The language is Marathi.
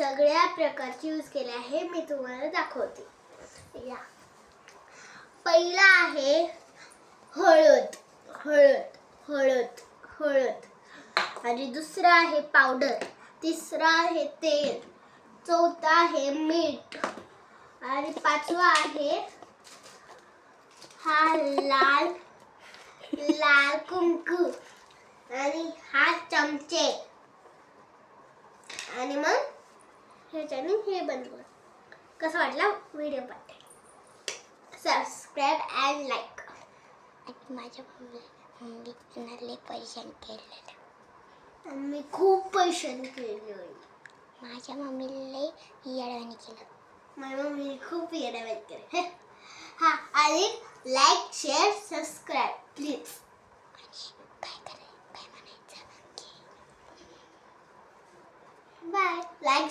सगळ्या प्रकारचे यूज केले आहे, मी तुम्हाला दाखवते. या पहिला आहे हळद हळद हळद हळद, आणि दुसरा आहे पावडर, तिसरा आहे तेल, चौथा आहे मीठ, आणि पाचवा आहे हा लाल लाल कुंकू, आणि हा चमचे, आणि मग ह्याच्याने हे बनवलं. कसं वाटला व्हिडिओ? पाहिजे सबस्क्राईब अँड लाईक. आणि माझ्या मम्मीने पैशाने केलेलं, मी खूप पैशाने केलं. माझ्या मम्मीला येड्यावानी केलं. माझ्या मम्मीने खूप येड्यावानी केलं. हा, आणि लाईक शेअर सबस्क्राईब प्लीज. काय म्हणायचं? बाय. लाईक